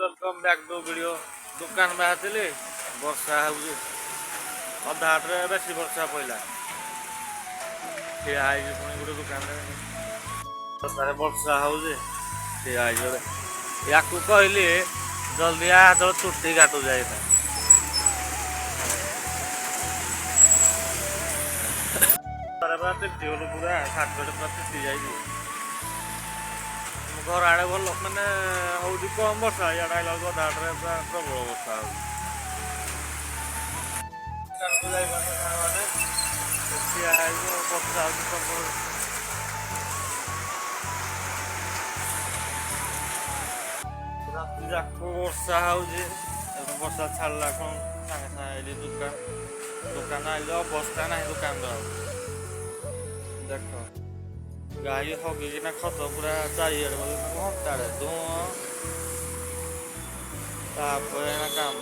welcome back to video दुकान में आती वर्षा हो अधा हाटे बेसी वर्षा पड़ा ठिया पुणी गोटे दुकान तार वर्षा हो ठिया या कहली जल्दी आ तो चुट्टी काटू जाए पूरा तिथि गलु पूरा सार्ट पूरा तिथि जाइए घर आड़े भल मैंने हूँ कम वर्षा इे आइला अधा हाटे पूरा प्रबल वर्षा हो राति जाक वर्षा हो वर्षा छाड़ा कौन सागे सागे दुकान दुकान आइल अवस्था ना दुकान देख गाई हगिकिना खत पूरा चारिड़े घंटा धूँ काम